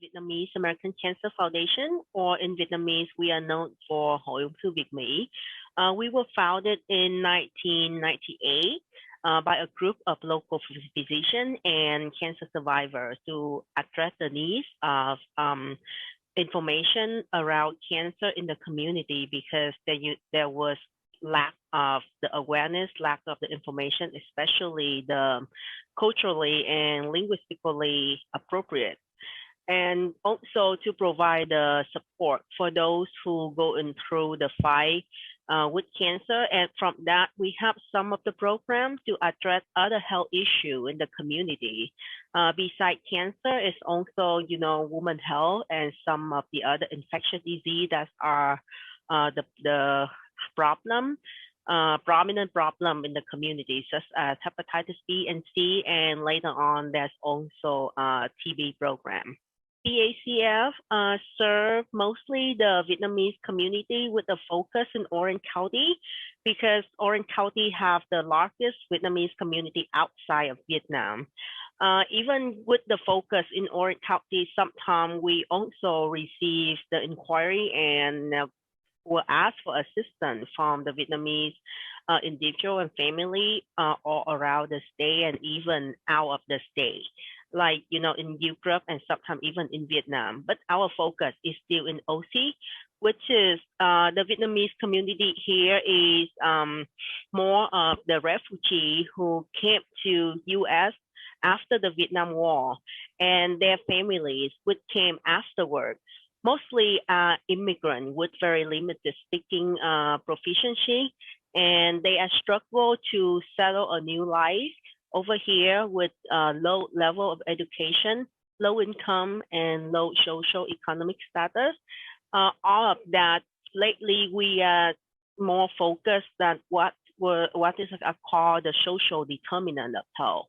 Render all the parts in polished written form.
Vietnamese American Cancer Foundation, or in Vietnamese, we are known for Hội ung thư Việt Mỹ. We were founded in 1998 by a group of local physicians and cancer survivors to address the needs of information around cancer in the community because there was lack of the awareness, lack of the information, especially the culturally and linguistically appropriate. And also to provide the support for those who go in through the fight with cancer. And from that, we have some of the programs to address other health issues in the community. Besides cancer, it's also, women health and some of the other infectious disease that are the prominent problem in the community, such as hepatitis B and C, and later on, there's also a TB program. VACF serve mostly the Vietnamese community with a focus in Orange County because Orange County have the largest Vietnamese community outside of Vietnam. Even with the focus in Orange County, sometimes we also receive the inquiry and will ask for assistance from the Vietnamese individual and family all around the state and even out of the state, like, in Europe and sometimes even in Vietnam. But our focus is still in OC, which is the Vietnamese community here is more of the refugee who came to U.S. after the Vietnam War and their families which came afterward. Mostly immigrant with very limited speaking proficiency, and they are struggle to settle a new life over here with low level of education, low income, and low social economic status. All of that, lately we are more focused on what is called the social determinant of health,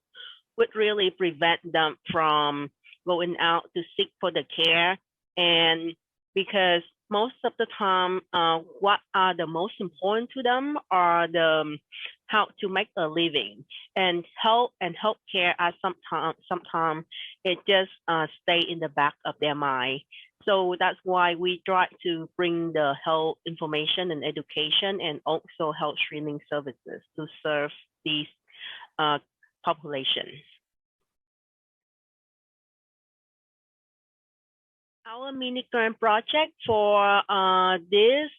which really prevent them from going out to seek for the care. And because most of the time, what are the most important to them are the how to make a living, and health and healthcare are sometimes it just stay in the back of their mind. So that's why we try to bring the health information and education and also health screening services to serve these populations. Our mini grant project for this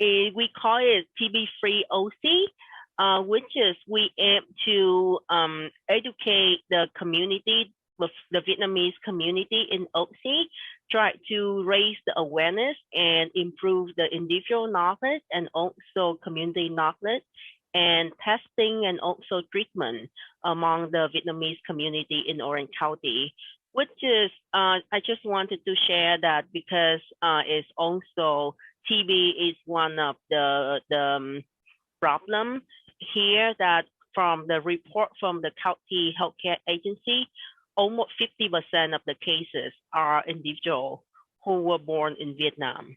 we call it TB Free OC, which is we aim to educate the community, the Vietnamese community in OC, try to raise the awareness and improve the individual knowledge and also community knowledge and testing and also treatment among the Vietnamese community in Orange County. Which is, I just wanted to share that because it's also TB is one of the problem here that from the report from the county healthcare agency, almost 50% of the cases are individuals who were born in Vietnam.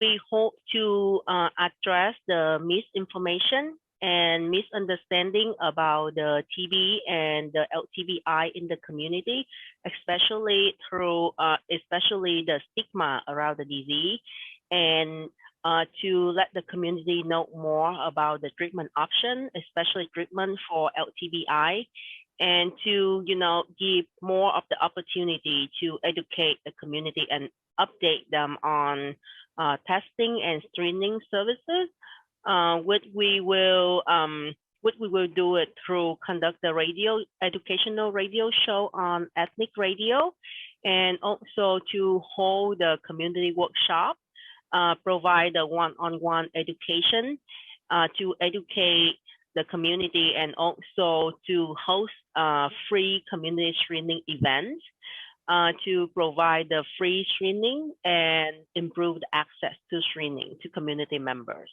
We hope to address the misinformation and misunderstanding about the TB and the LTBI in the community, especially through especially the stigma around the disease, and to let the community know more about the treatment option, especially treatment for LTBI, and to give more of the opportunity to educate the community and update them on testing and screening services. Which we will do it through conduct the educational radio show on ethnic radio, and also to hold the community workshop, provide a one-on-one education to educate the community, and also to host free community screening events to provide the free screening and improved access to screening to community members.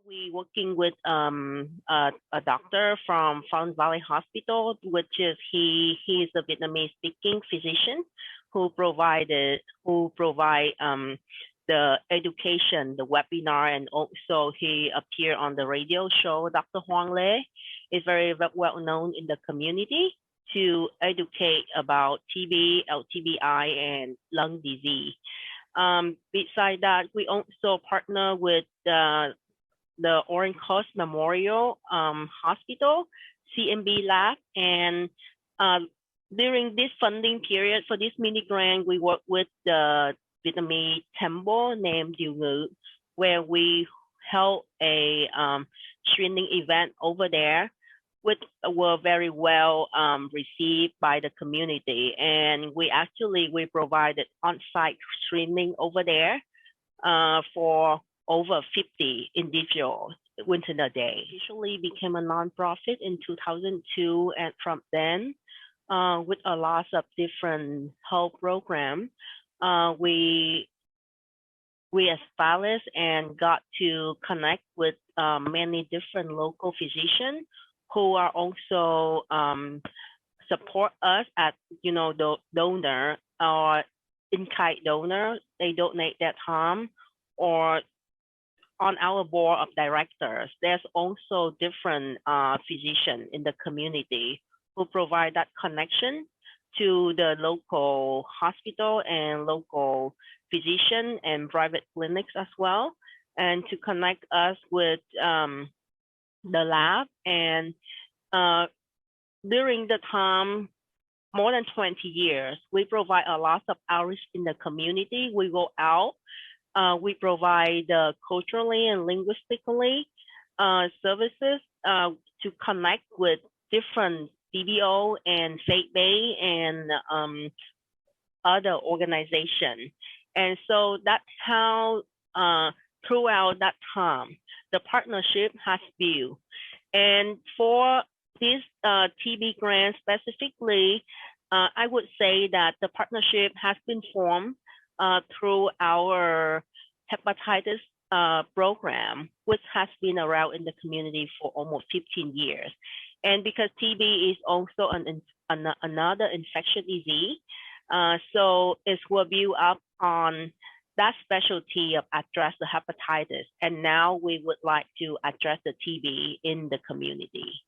We working with a doctor from Fountain Valley Hospital, which is he is a Vietnamese speaking physician who provide the education, the webinar, and also he appeared on the radio show, Dr. Huang Le. is very well known in the community to educate about TB, LTBI, and lung disease. Besides that, we also partner with the Orange Coast Memorial Hospital, CMB Lab, and during this funding period for this mini grant, we work with the Vietnamese temple named Dieu Ngữ, where we held a screening event over there, which were very well received by the community. And we provided on-site screening over there for over 50 individuals within a day. Usually became a nonprofit in 2002, and from then, with a lot of different health programs, we established and got to connect with many different local physicians who are also support us at the donor or in-kind donor. They donate their time, or on our board of directors, there's also different physicians in the community who provide that connection to the local hospital and local physician and private clinics as well, and to connect us with the lab. And during the time, more than 20 years, we provide a lot of outreach in the community. We go out, we provide culturally and linguistically services to connect with different CBO and faith-based and other organizations. And so that's how throughout that time, the partnership has built. And for this TB grant specifically, I would say that the partnership has been formed through our hepatitis program, which has been around in the community for almost 15 years. And because TB is also another infectious disease, so it will build up on that specialty of address the hepatitis. And now we would like to address the TB in the community.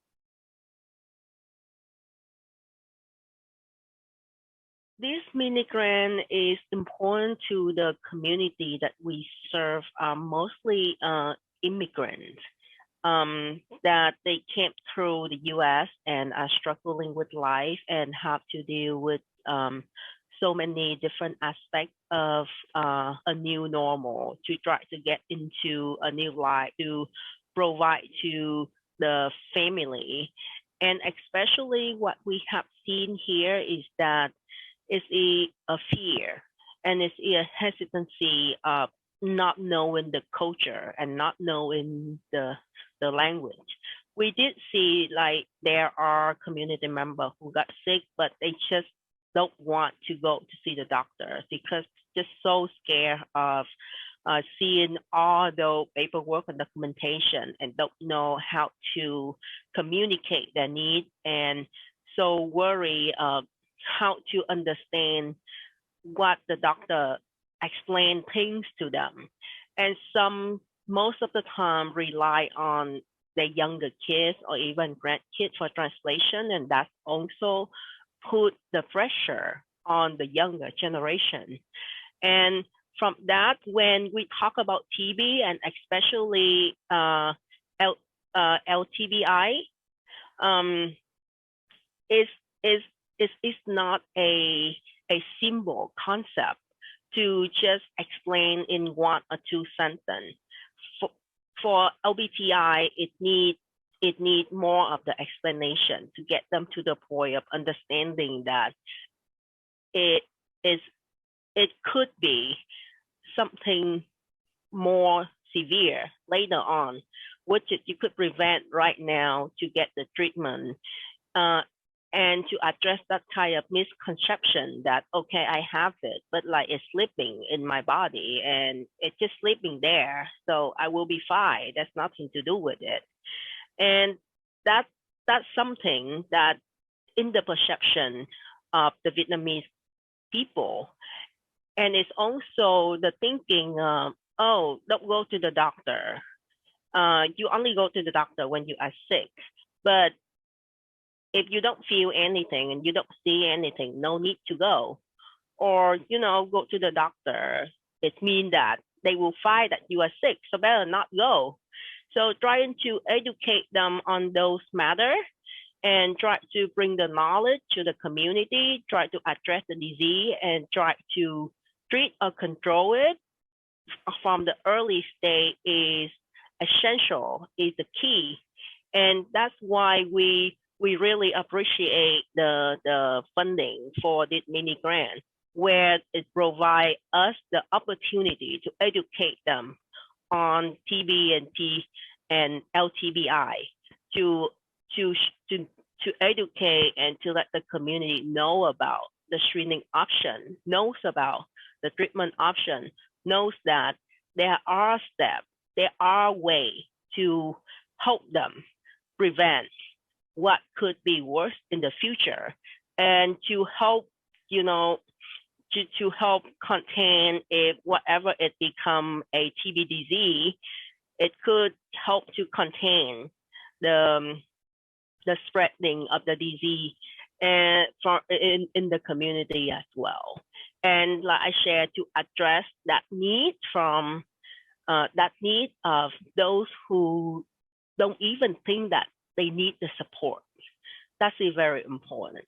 This mini grant is important to the community that we serve, mostly immigrants that they came through the U.S. and are struggling with life and have to deal with so many different aspects of a new normal to try to get into a new life, to provide to the family. And especially what we have seen here is that it's a fear and it's a hesitancy of not knowing the culture and not knowing the language. We did see like there are community members who got sick, but they just don't want to go to see the doctor because just so scared of seeing all the paperwork and documentation and don't know how to communicate their needs, and so worry of how to understand what the doctor explain things to them. And most of the time rely on the younger kids or even grandkids for translation, and that also put the pressure on the younger generation. And from that, when we talk about TB and especially LTBI, is not a simple concept to just explain in one or two sentences. For LBTI, it needs more of the explanation to get them to the point of understanding that it could be something more severe later on, which you could prevent right now to get the treatment. And to address that kind of misconception that, okay, I have it, but like it's sleeping in my body and it's just sleeping there, so I will be fine. There's nothing to do with it. And that's something that in the perception of the Vietnamese people. And it's also the thinking, oh, don't go to the doctor. You only go to the doctor when you are sick. But if you don't feel anything and you don't see anything, no need to go. Or, go to the doctor. It means that they will find that you are sick, so better not go. So trying to educate them on those matters and try to bring the knowledge to the community, try to address the disease and try to treat or control it from the early stage is essential, is the key. And that's why we really appreciate the funding for this mini grant, where it provides us the opportunity to educate them on TB and T and LTBI, to to to to educate and to let the community know about the screening option, knows about the treatment option, knows that there are steps, there are ways to help them prevent what could be worse in the future, and to help, you know, to help contain if whatever it become a TB disease, it could help to contain the the spreading of the disease and in the community as well. And like I shared, to address that need from that need of those who don't even think that they need the support. That's very important.